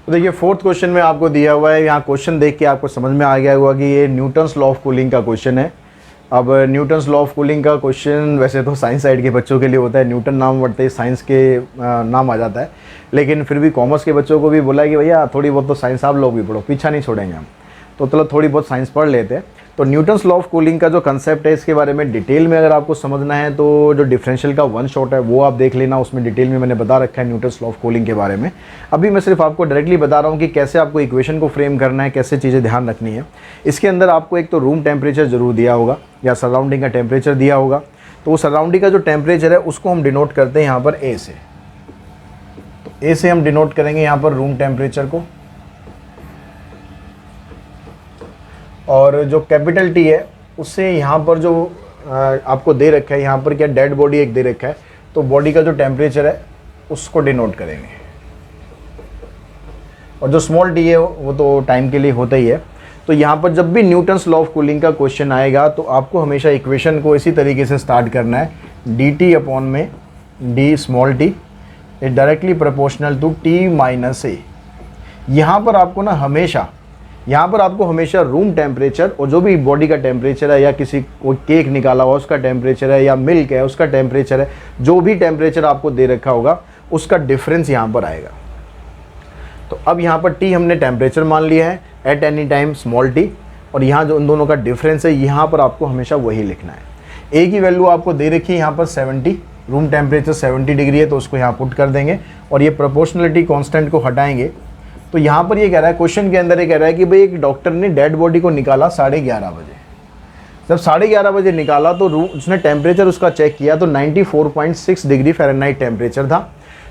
तो देखिए फोर्थ क्वेश्चन में आपको दिया हुआ है, यहाँ क्वेश्चन देख के आपको समझ में आ गया होगा कि ये न्यूटन्स लॉ ऑफ कूलिंग का क्वेश्चन है। अब न्यूटन्स लॉ ऑफ कूलिंग का क्वेश्चन वैसे तो साइंस साइड के बच्चों के लिए होता है, न्यूटन नाम बढ़ते ही साइंस के नाम आ जाता है, लेकिन फिर भी कॉमर्स के बच्चों को भी बोला है कि भैया थोड़ी बहुत तो साइंस आप लोग भी पढ़ो, पीछा नहीं छोड़ेंगे हम, तो चलो थोड़ी बहुत साइंस पढ़ लेते हैं। तो न्यूटन्स लॉ ऑफ कूलिंग का जो कंसेप्ट है इसके बारे में डिटेल में अगर आपको समझना है तो जो डिफरेंशियल का वन शॉट है वो आप देख लेना, उसमें डिटेल में मैंने बता रखा है न्यूटन्स लॉ ऑफ कूलिंग के बारे में। अभी मैं सिर्फ आपको डायरेक्टली बता रहा हूँ कि कैसे आपको इक्वेशन को फ्रेम करना है, कैसे चीज़ें ध्यान रखनी है। इसके अंदर आपको एक तो रूम टेम्परेचर जरूर दिया होगा या सराउंडिंग का टेम्परेचर दिया होगा, तो वो सराउंडिंग का जो टेम्परेचर है उसको हम डिनोट करते हैं यहाँ पर ए से। तो ए से हम डिनोट करेंगे यहाँ पर रूम टेम्परेचर को, और जो कैपिटल टी है उससे यहाँ पर जो आपको दे रखा है, यहाँ पर क्या डेड बॉडी एक दे रखा है, तो बॉडी का जो टेम्परेचर है उसको डिनोट करेंगे। और जो स्मॉल टी है वो तो टाइम के लिए होता ही है। तो यहाँ पर जब भी न्यूटन्स लॉ ऑफ कूलिंग का क्वेश्चन आएगा तो आपको हमेशा इक्वेशन को इसी तरीके से स्टार्ट करना है, डी टी अपॉन में D small T is directly proportional to T minus A. यहाँ पर आपको ना हमेशा रूम टेम्परेचर और जो भी बॉडी का टेम्परेचर है, या किसी कोई केक निकाला हुआ उसका टेम्परेचर है, या मिल्क है उसका टेम्परेचर है, जो भी टेम्परेचर आपको दे रखा होगा उसका डिफरेंस यहाँ पर आएगा। तो अब यहाँ पर टी हमने टेम्परेचर मान लिया है eight any time small T, और यहाँ जो उन दोनों का डिफरेंस है यहाँ पर आपको हमेशा वही लिखना है। ए की वैल्यू आपको दे रखी है यहाँ पर 70, रूम टेम्परेचर 70 डिग्री है तो उसको यहाँ पुट कर देंगे, और ये प्रोपोर्शनलिटी कॉन्स्टेंट को हटाएंगे। तो यहाँ पर ये कह रहा है, क्वेश्चन के अंदर ये कह रहा है कि भाई एक डॉक्टर ने डेड बॉडी को निकाला 11:30 बजे। जब 11:30 बजे निकाला तो उसने टेम्परेचर उसका चेक किया तो 94.6 डिग्री फ़ारेनहाइट टेम्परेचर था।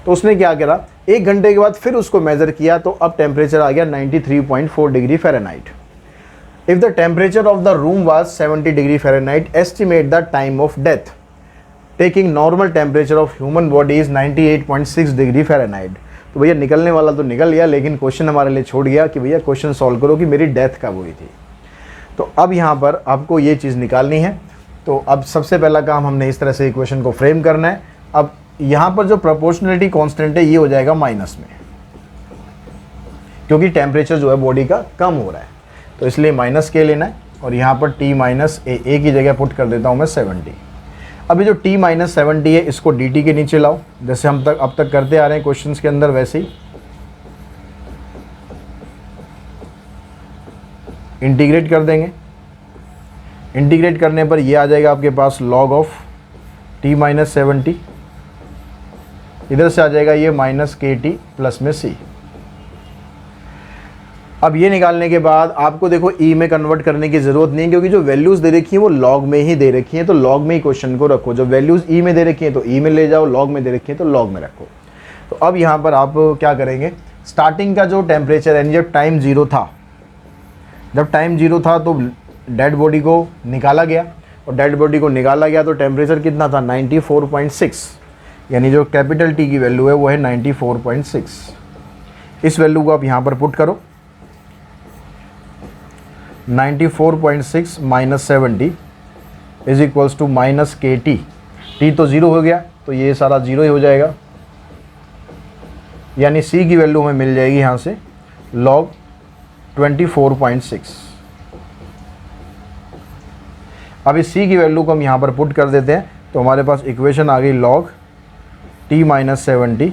तो उसने क्या करा, 1 घंटे के बाद फिर उसको मेज़र किया तो अब टेम्परेचर आ गया 93.4 degree Fahrenheit. If the temperature of the room was 70 degree Fahrenheit, estimate the time of death taking normal temperature of human body is 98.6 degree Fahrenheit. तो भैया निकलने वाला तो निकल गया, लेकिन क्वेश्चन हमारे लिए छोड़ गया कि भैया क्वेश्चन सॉल्व करो कि मेरी डेथ कब हुई थी। तो अब यहाँ पर आपको ये चीज़ निकालनी है। तो अब सबसे पहला काम हमने इस तरह से इक्वेशन को फ्रेम करना है। अब यहाँ पर जो प्रोपोर्शनलिटी कांस्टेंट है ये हो जाएगा माइनस में, क्योंकि टेम्परेचर जो है बॉडी का कम हो रहा है, तो इसलिए माइनस के लेना है। और यहाँ पर टी माइनस ए की जगह पुट कर देता हूँ मैं 70। अभी जो t माइनस 70 है इसको dt के नीचे लाओ, जैसे हम अब तक करते आ रहे हैं क्वेश्चंस के अंदर वैसे ही। इंटीग्रेट कर देंगे, इंटीग्रेट करने पर ये आ जाएगा आपके पास log ऑफ t माइनस 70, इधर से आ जाएगा ये माइनस के टी प्लस में c। अब ये निकालने के बाद आपको देखो ई में कन्वर्ट करने की ज़रूरत नहीं है, क्योंकि जो वैल्यूज़ दे रखी हैं वो लॉग में ही दे रखी हैं, तो लॉग में ही क्वेश्चन को रखो। जो वैल्यूज़ ई में दे रखी हैं तो ई में ले जाओ, लॉग में दे रखी हैं तो लॉग में रखो। तो अब यहाँ पर आप क्या करेंगे, स्टार्टिंग का जो टेम्परेचर है, जब टाइम ज़ीरो था तो डेड बॉडी को निकाला गया, और डेड बॉडी को निकाला गया तो टेम्परेचर कितना था 94.6, यानी जो कैपिटल टी की वैल्यू है वो है 94.6। इस वैल्यू को आप यहाँ पर पुट करो, 94.6 minus 70 is equals to minus K T. T तो ज़ीरो हो गया तो ये सारा ज़ीरो ही हो जाएगा, यानी सी की वैल्यू हमें मिल जाएगी यहाँ से log 24.6। अब इस सी की वैल्यू को हम यहाँ पर पुट कर देते हैं तो हमारे पास इक्वेशन आ गई log t minus 70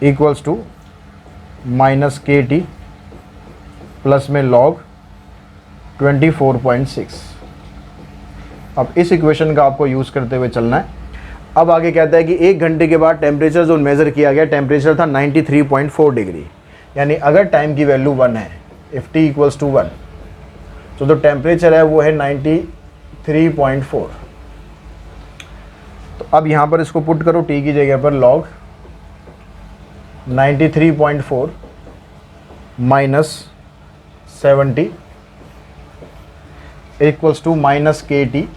equals to minus K T plus में log 24.6। अब इस इक्वेशन का आपको यूज़ करते हुए चलना है। अब आगे कहता है कि 1 घंटे के बाद टेम्परेचर जो मेज़र किया गया टेम्परेचर था 93.4 डिग्री, यानी अगर टाइम की वैल्यू 1 है, इफ़ t इक्वल्स टू 1, तो जो टेम्परेचर है वो है 93.4। तो अब यहाँ पर इसको पुट करो t की जगह पर log 93.4 minus 70 equals to minus K T.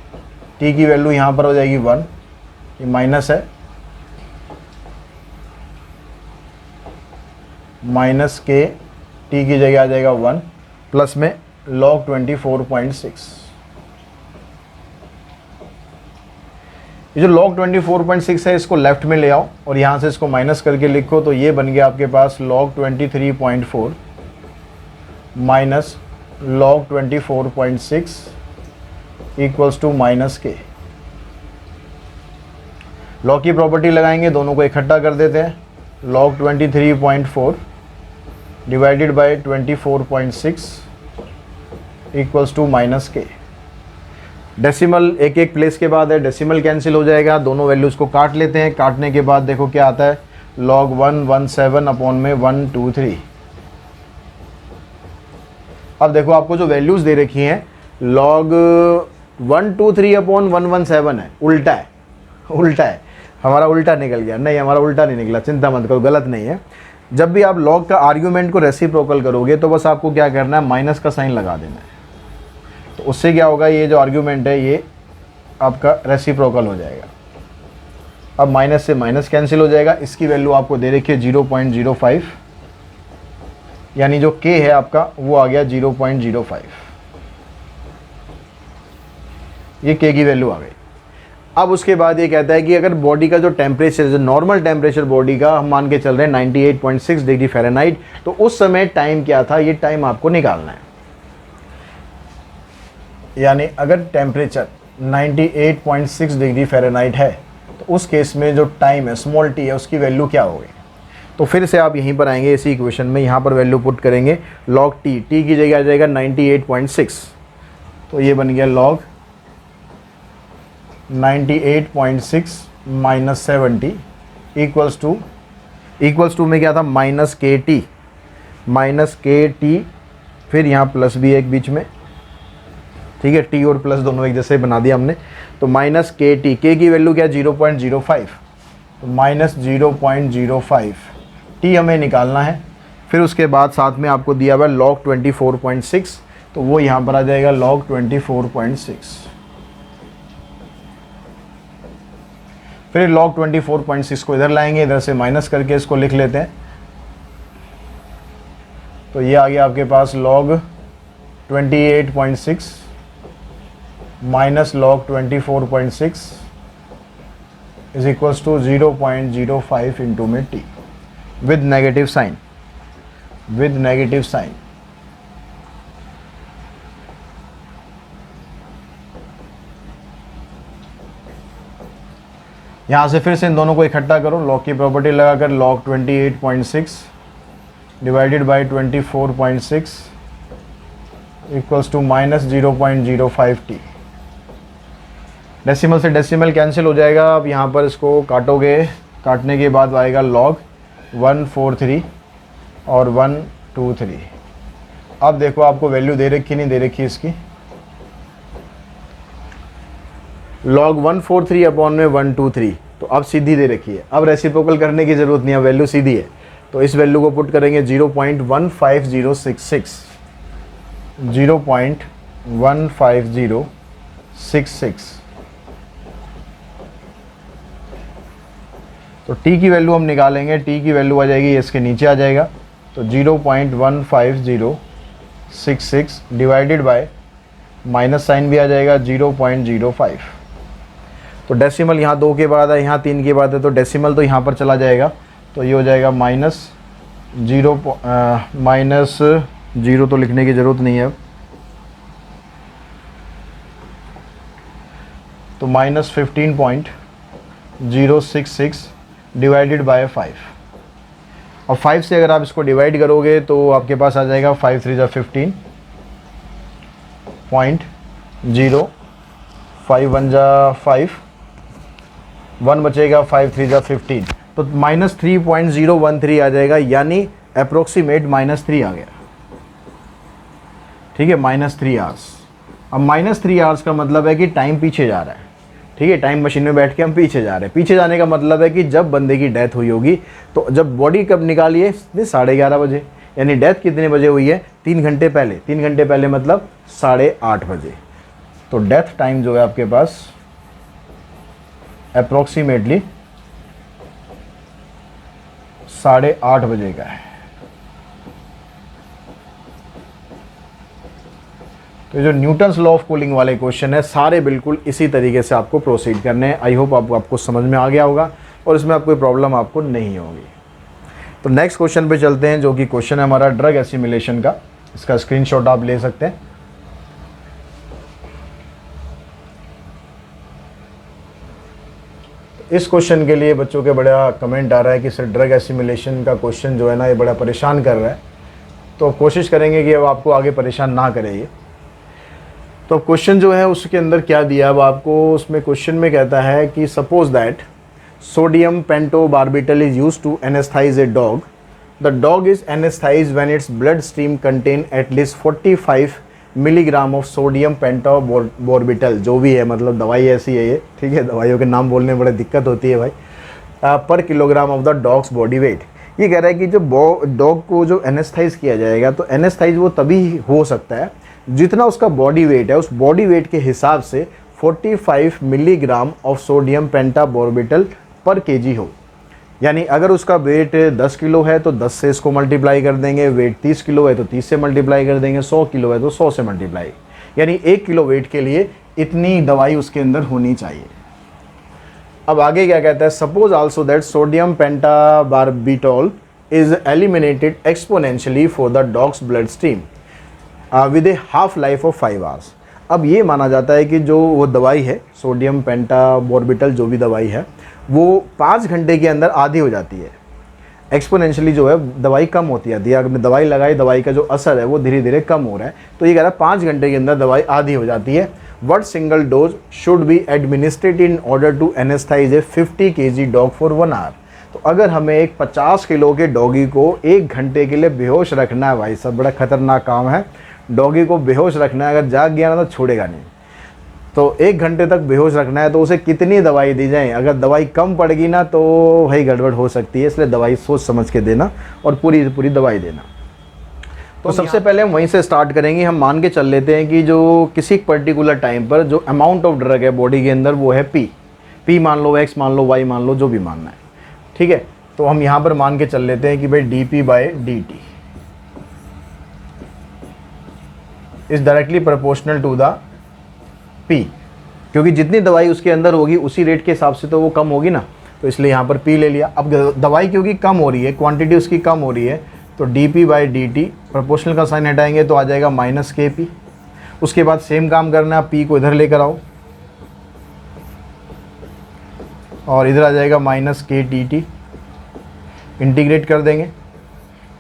T की वैल्यू यहाँ पर हो जाएगी 1, ये माइनस है, माइनस के टी की जगह आ जाएगा 1 प्लस में log 24.6। ये जो log 24.6 है इसको लेफ्ट में ले आओ और यहाँ से इसको माइनस करके लिखो, तो ये बन गया आपके पास log 23.4 minus log 24.6 equals to minus K. log की प्रॉपर्टी लगाएंगे, दोनों को इकट्ठा कर देते हैं। log 23.4 divided by 24.6 equals to minus K. Decimal एक एक प्लेस के बाद है, डेसिमल कैंसिल हो जाएगा, दोनों वैल्यूज़ को काट लेते हैं। काटने के बाद देखो क्या आता है, log 117 अपॉन में 123। अब देखो आपको जो वैल्यूज़ दे रखी हैं log 123 अपॉन 117 है, उल्टा है, उल्टा है, हमारा उल्टा निकल गया। नहीं, हमारा उल्टा नहीं निकला, चिंता मत करो, गलत नहीं है। जब भी आप log का आर्ग्यूमेंट को रेसिप्रोकल करोगे तो बस आपको क्या करना है, माइनस का साइन लगा देना है। तो उससे क्या होगा, ये जो आर्ग्यूमेंट है ये आपका रेसिप्रोकल हो जाएगा। अब माइनस से माइनस कैंसिल हो जाएगा। इसकी वैल्यू आपको दे रखी है 0.05, यानी जो k है आपका वो आ गया 0.05, ये k की वैल्यू आ गई। अब उसके बाद ये कहता है कि अगर बॉडी का जो टेम्परेचर, जो नॉर्मल टेम्परेचर बॉडी का हम मान के चल रहे हैं 98.6 डिग्री फ़ारेनहाइट, तो उस समय टाइम क्या था, ये टाइम आपको निकालना है। यानी अगर टेम्परेचर 98.6 डिग्री फ़ारेनहाइट है तो उस केस में जो टाइम है स्मॉल टी है उसकी वैल्यू क्या होगी। तो फिर से आप यहीं पर आएंगे, इसी इक्वेशन में यहाँ पर वैल्यू पुट करेंगे। log टी की जगह आ जाएगा 98.6, तो ये बन गया log 98.6 माइनस 70 इक्वल्स टू में क्या था, माइनस के टी, फिर यहाँ प्लस भी एक बीच में, ठीक है, टी और प्लस दोनों एक जैसे बना दिया हमने। तो माइनस के टी, के की वैल्यू क्या है 0.05, तो माइनस 0.05 टी हमें निकालना है। फिर उसके बाद साथ में आपको दिया हुआ log 24.6, तो वो यहाँ पर आ जाएगा log 24.6। फिर log 24.6 को इधर लाएंगे, इधर से माइनस करके इसको लिख लेते हैं। तो ये आ गया आपके पास log 28.6 minus log 24.6 is equals to 0.05 into में टी विद नेगेटिव साइन, यहाँ से फिर से इन दोनों को इकट्ठा करो, log की प्रॉपर्टी लगाकर log 28.6 divided by 24.6 equals to minus 0.05 T. Decimal से डेसिमल कैंसिल हो जाएगा। अब यहाँ पर इसको काटोगे, काटने के बाद आएगा log 143 और 123। अब देखो आपको वैल्यू दे रखी नहीं दे रखी इसकी, log 143 अपॉन में 123, तो अब सीधी दे रखी है। अब रेसिप्रोकल करने की ज़रूरत नहीं है, वैल्यू सीधी है। तो इस वैल्यू को पुट करेंगे 0.15066, 0.15066। तो t की वैल्यू हम निकालेंगे, t की वैल्यू आ जाएगी, इसके नीचे आ जाएगा, तो 0.15066 डिवाइडेड बाय माइनस साइन भी आ जाएगा 0.05। तो डेसिमल यहाँ 2 के बाद है, यहाँ 3 के बाद है, तो डेसिमल तो यहाँ पर चला जाएगा, तो ये हो जाएगा माइनस 0 तो लिखने की ज़रूरत नहीं है अब, तो माइनस 15.066 डिवाइडेड बाय 5। और 5 से अगर आप इसको डिवाइड करोगे तो आपके पास आ जाएगा 5 3 15, 0 5 1 5, 1 बचेगा, 5 3 जा 15, तो -3.013 आ जाएगा, यानी अप्रोक्सीमेट -3 आ गया। ठीक है, -3 आवर्स। अब -3 आवर्स का मतलब है कि टाइम पीछे जा रहा है। ठीक है, टाइम मशीन में बैठ के हम पीछे जा रहे हैं। पीछे जाने का मतलब है कि जब बंदे की डेथ हुई होगी, तो जब बॉडी कब निकाली है, 11:30 बजे, यानी डेथ कितने बजे हुई है, 3 घंटे पहले। 3 घंटे पहले मतलब 8:30 बजे। तो डेथ टाइम जो है आपके पास अप्रोक्सीमेटली 8:30 बजे का है। तो जो न्यूटन्स लॉ ऑफ कूलिंग वाले क्वेश्चन है, सारे बिल्कुल इसी तरीके से आपको प्रोसीड करने हैं। आई होप आपको समझ में आ गया होगा और इसमें आपको कोई प्रॉब्लम आपको नहीं होगी। तो नेक्स्ट क्वेश्चन पे चलते हैं, जो कि क्वेश्चन है हमारा ड्रग एसिमिलेशन का। इसका स्क्रीनशॉट आप ले सकते हैं। इस क्वेश्चन के लिए बच्चों के बड़ा कमेंट आ रहा है कि सर ड्रग एसिमिलेशन का क्वेश्चन जो है ना, ये बड़ा परेशान कर रहा है। तो कोशिश करेंगे कि अब आपको आगे परेशान ना करे ये। तो क्वेश्चन जो है उसके अंदर क्या दिया, अब आपको उसमें क्वेश्चन में कहता है कि suppose that sodium pentobarbital is used to anesthetize a dog. The dog is anesthetize when its blood stream contain at least 45 milligram of sodium pentobarbital. जो भी है, मतलब दवाई ऐसी है ये। ठीक है, दवाइयों के नाम बोलने में बड़ी दिक्कत होती है भाई। पर kilogram of the dogs body weight. ये कह रहा है कि जो डॉग को जो एनेस्थाइज किया जाएगा, तो एनेस्थाइज वो तभी हो सकता है जितना उसका बॉडी वेट है, उस बॉडी वेट के हिसाब से 45 मिलीग्राम ऑफ सोडियम पेंटाबॉर्बिटल पर केजी हो। यानी अगर उसका वेट 10 किलो है तो 10 से इसको मल्टीप्लाई कर देंगे, वेट 30 किलो है तो 30 से मल्टीप्लाई कर देंगे, 100 किलो है तो 100 से मल्टीप्लाई। यानी 1 किलो वेट के लिए इतनी दवाई उसके अंदर होनी चाहिए। अब आगे क्या कहता है, suppose also that sodium pentobarbital is eliminated exponentially for the dog's blood stream with a half life of 5 hours. अब ये माना जाता है कि जो वो दवाई है सोडियम पेंटाबॉर्बिटल, जो भी दवाई है, वो 5 घंटे के अंदर आधी हो जाती है। एक्सपोनेंशियली जो है दवाई कम होती है। अगर आपने दवाई लगाई, दवाई का जो असर है वो धीरे धीरे कम हो रहा है। तो ये कह रहा है 5 घंटे के अंदर दवाई आधी हो जाती है। What single dose should be administered in order to anesthetize a 50 kg dog for 1 hour. तो अगर हमें एक 50 किलो के डॉगी को 1 घंटे के लिए बेहोश रखना है, भाई सब बड़ा खतरनाक काम है। डॉगी को बेहोश रखना है, अगर जाग गया ना तो छोड़ेगा नहीं। तो 1 घंटे तक बेहोश रखना है तो उसे कितनी दवाई दी जाए। अगर दवाई कम पड़ेगी ना तो भाई गड़बड़ हो सकती है, इसलिए दवाई सोच समझ के देना और पूरी दवाई देना। तो सबसे पहले हम वहीं से स्टार्ट करेंगे। हम मान के चल लेते हैं कि जो किसी पर्टिकुलर टाइम पर जो अमाउंट ऑफ ड्रग है बॉडी के अंदर वो है पी मान लो, एक्स मान लो, वाई मान लो, जो भी मानना है। ठीक है, तो हम यहाँ पर मान के चल लेते हैं कि भाई dp/dt is directly proportional to the P, क्योंकि जितनी दवाई उसके अंदर होगी उसी रेट के हिसाब से तो वो कम होगी ना, तो इसलिए यहाँ पर पी ले लिया। अब दवाई क्योंकि कम हो रही है, क्वांटिटी उसकी कम हो रही है, तो dp/dt प्रोपोर्शनल का साइन हटाएंगे तो आ जाएगा -kp। उसके बाद सेम काम करना है, पी को इधर लेकर आओ और इधर आ जाएगा -kdt। इंटीग्रेट कर देंगे,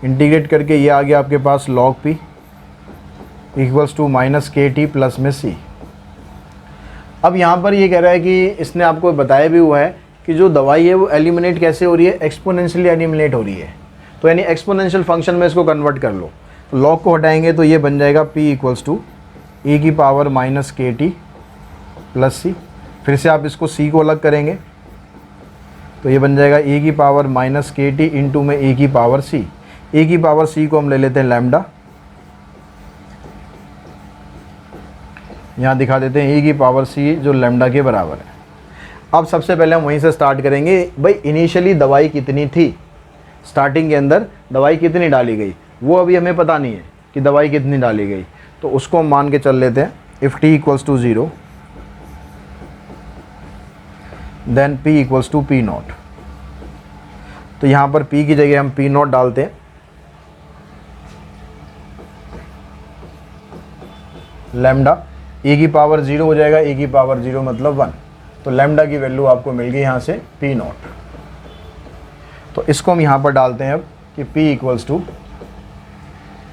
इंटीग्रेट करके ये आ गया आपके पास log p equals to -kt plus में c। अब यहाँ पर ये कह रहा है कि इसने आपको बताया भी हुआ है कि जो दवाई है वो एलिमिनेट कैसे हो रही है, एक्सपोनेंशियली एलिमिनेट हो रही है। तो यानी एक्सपोनेंशियल फंक्शन में इसको कन्वर्ट कर लो। तो लॉग को हटाएंगे तो ये बन जाएगा p इक्वल्स टू e की पावर -kt प्लस c। फिर से आप इसको c को अलग करेंगे तो ये बन जाएगा e की पावर -kt इंटू में e की पावर c। e की पावर c को हम ले लेते हैं लैम्डा, यहाँ दिखा देते हैं e की पावर c जो लैम्डा के बराबर है। अब सबसे पहले हम वहीं से स्टार्ट करेंगे। भाई इनिशियली दवाई कितनी थी, स्टार्टिंग के अंदर दवाई कितनी डाली गई वो अभी हमें पता नहीं है कि दवाई कितनी डाली गई, तो उसको हम मान के चल लेते हैं। If t equals to 0 then p equals to p not. तो यहाँ पर p की जगह हम p नॉट डालते हैं, लैम्डा e की पावर 0 हो जाएगा, e की पावर 0 मतलब 1। तो लैम्डा की वैल्यू आपको मिल गई यहाँ से p नॉट। तो इसको हम यहाँ पर डालते हैं अब कि p इक्वल्स टू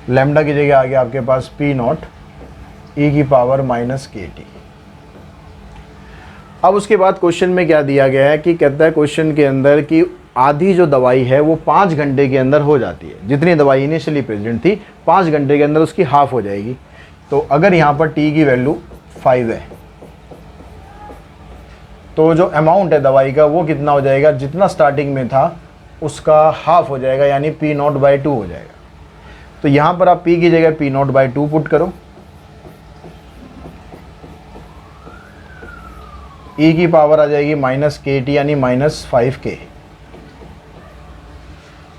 लैम्डा की जगह आ गया आपके पास p नॉट e की पावर -kt। अब उसके बाद क्वेश्चन में क्या दिया गया है कि कहता है क्वेश्चन के अंदर कि आधी जो दवाई है वो 5 घंटे के अंदर हो जाती है। जितनी दवाई इनिशियली प्रेजेंट थी 5 घंटे के अंदर उसकी हाफ हो जाएगी। तो अगर यहाँ पर टी की वैल्यू 5 है तो जो अमाउंट है दवाई का वो कितना हो जाएगा, जितना स्टार्टिंग में था उसका हाफ हो जाएगा, यानी P0/2 हो जाएगा। तो यहाँ पर आप P की जगह P0/2 पुट करो, E की पावर आ जाएगी -KT यानी -5K।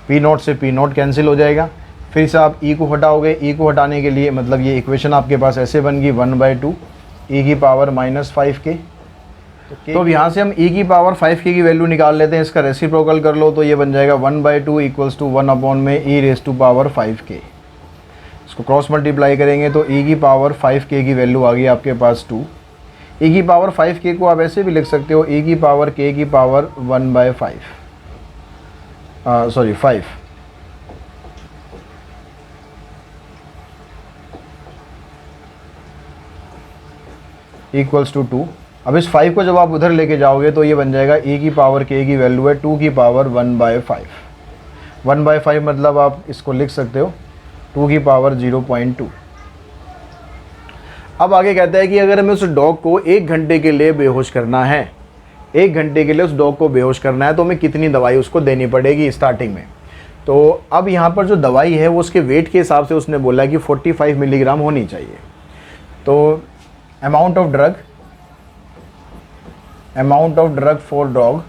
P0 से P0 कैंसिल हो जाएगा। फिर से आप E को हटाओगे, E को हटाने के लिए मतलब ये इक्वेशन आपके पास ऐसे बन गई 1/2 E की पावर -5K। तो अब यहाँ से हम E की पावर 5K की वैल्यू निकाल लेते हैं, इसका रेसिप्रोकल कर लो तो ये बन जाएगा 1/2 = 1/e⁵5K। इसको क्रॉस मल्टीप्लाई करेंगे तो E की पावर 5K की वैल्यू आ गई आपके पास 2। E की पावर 5K को आप ऐसे भी लिख सकते हो E की पावर K की पावर 1/5 5 = 2। अब इस 5 को जब आप उधर लेके जाओगे तो ये बन जाएगा E की पावर K की वैल्यू है 2 की पावर 1/5। 1/5 मतलब आप इसको लिख सकते हो 2 की पावर 0.2। अब आगे कहता है कि अगर हमें उस डॉग को 1 घंटे के लिए बेहोश करना है, 1 घंटे के लिए उस डॉग को बेहोश करना है तो हमें कितनी दवाई उसको देनी पड़ेगी स्टार्टिंग में। तो अब यहाँ पर जो दवाई है वो उसके वेट के हिसाब से उसने बोला कि 45 मिलीग्राम होनी चाहिए। तो amount of drug for dog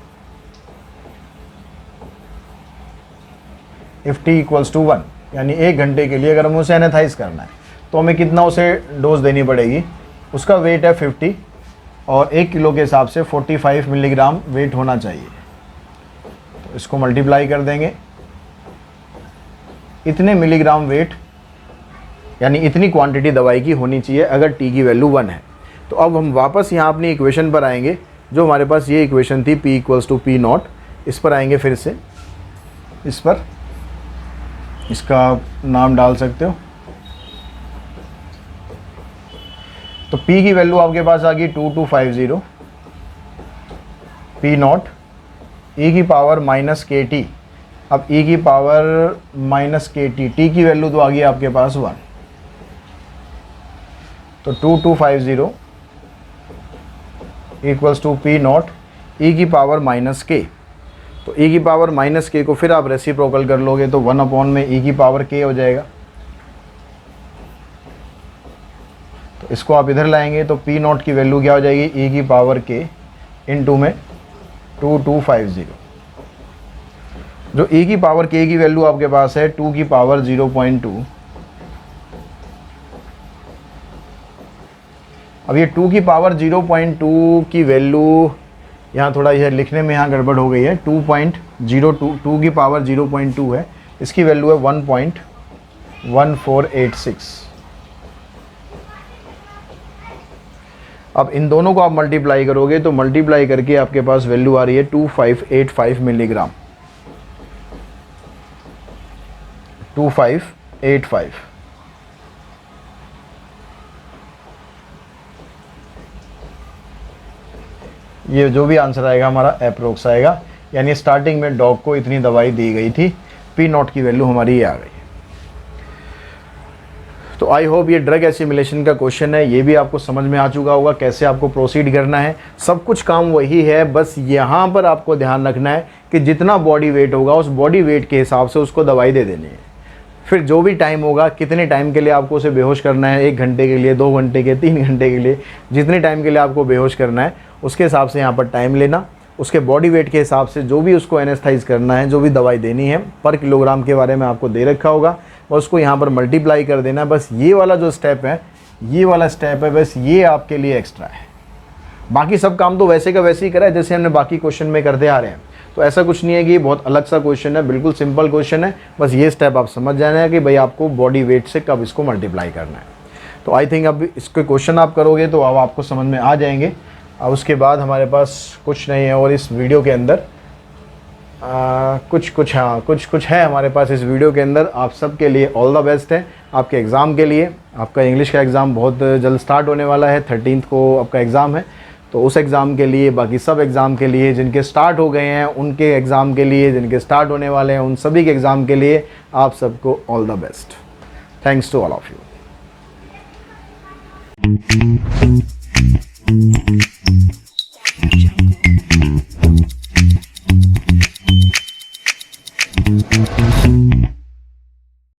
if T = 1, यानी 1 घंटे के लिए अगर हमें उसे एनेथाइज करना है तो हमें कितना उसे डोज देनी पड़ेगी। उसका वेट है 50 और 1 किलो के हिसाब से 45 मिलीग्राम वेट होना चाहिए। तो इसको मल्टीप्लाई कर देंगे, इतने मिलीग्राम वेट यानी इतनी क्वांटिटी दवाई की होनी चाहिए अगर T की वैल्यू 1 है। तो अब हम वापस यहाँ अपनी इक्वेशन पर आएंगे, जो हमारे पास ये इक्वेशन थी P = P0, इस पर आएंगे। फिर से इस पर इसका नाम डाल सकते हो। तो P की वैल्यू आपके पास आ गई 2250 P0 E की पावर -KT। अब E की पावर -KT, T की वैल्यू तो आ गई आपके पास 1। तो 2250 = P0 E की पावर -K। तो E की पावर -K को फिर आप रेसिप्रोकल कर लोगे तो 1/E की पावर K हो जाएगा। तो इसको आप इधर लाएंगे तो P0 की वैल्यू क्या हो जाएगी, E की पावर K इंटू में 2250। जो E की पावर K की वैल्यू आपके पास है 2 की पावर 0.2। अब ये 2 की पावर 0.2 की वैल्यू यहाँ थोड़ा यह लिखने में यहाँ गड़बड़ हो गई है। 2.02 2 की पावर 0.2 है, इसकी वैल्यू है 1.1486। अब इन दोनों को आप मल्टीप्लाई करोगे तो मल्टीप्लाई करके आपके पास वैल्यू आ रही है 2585 मिलीग्राम। 2585। ये जो भी आंसर आएगा हमारा अप्रोक्स आएगा, यानी स्टार्टिंग में डॉग को इतनी दवाई दी गई थी। P0 की वैल्यू हमारी ये आ गई। तो आई होप ये ड्रग एसिमिलेशन का क्वेश्चन है, ये भी आपको समझ में आ चुका होगा कैसे आपको प्रोसीड करना है। सब कुछ काम वही है, बस यहाँ पर आपको ध्यान रखना है कि जितना बॉडी वेट होगा उस बॉडी वेट के हिसाब से उसको दवाई दे देनी है। फिर जो भी टाइम होगा, कितने टाइम के लिए आपको उसे बेहोश करना है, 1 घंटे के लिए, 2 घंटे के, 3 घंटे के लिए, जितने टाइम के लिए आपको बेहोश करना है उसके हिसाब से यहाँ पर टाइम लेना। उसके बॉडी वेट के हिसाब से जो भी उसको एनेस्थाइज करना है, जो भी दवाई देनी है पर किलोग्राम के बारे में आपको दे रखा होगा, और उसको यहाँ पर मल्टीप्लाई कर देना। बस ये वाला जो स्टेप है, ये वाला स्टेप है, बस ये आपके लिए एक्स्ट्रा है। बाकी सब काम तो वैसे का वैसे ही करा है जैसे हमने बाकी क्वेश्चन में करते आ रहे हैं। तो ऐसा कुछ नहीं है कि ये बहुत अलग सा क्वेश्चन है, बिल्कुल सिंपल क्वेश्चन है। बस ये स्टेप आप समझ जाना है कि भाई आपको बॉडी वेट से कब इसको मल्टीप्लाई करना है। तो आई थिंक अब इसके क्वेश्चन आप करोगे तो अब आपको समझ में आ जाएंगे। अब उसके बाद हमारे पास कुछ नहीं है, और इस वीडियो के अंदर कुछ है हमारे पास इस वीडियो के अंदर। आप सबके लिए ऑल द बेस्ट है आपके एग्ज़ाम के लिए। आपका इंग्लिश का एग्ज़ाम बहुत जल्द स्टार्ट होने वाला है, 13th को आपका एग्ज़ाम है। तो उस एग्ज़ाम के लिए, बाकी सब एग्ज़ाम के लिए, जिनके स्टार्ट हो गए हैं उनके एग्ज़ाम के लिए, जिनके स्टार्ट होने वाले हैं उन सभी के एग्ज़ाम के लिए आप सबको all the best. Thanks to all of you.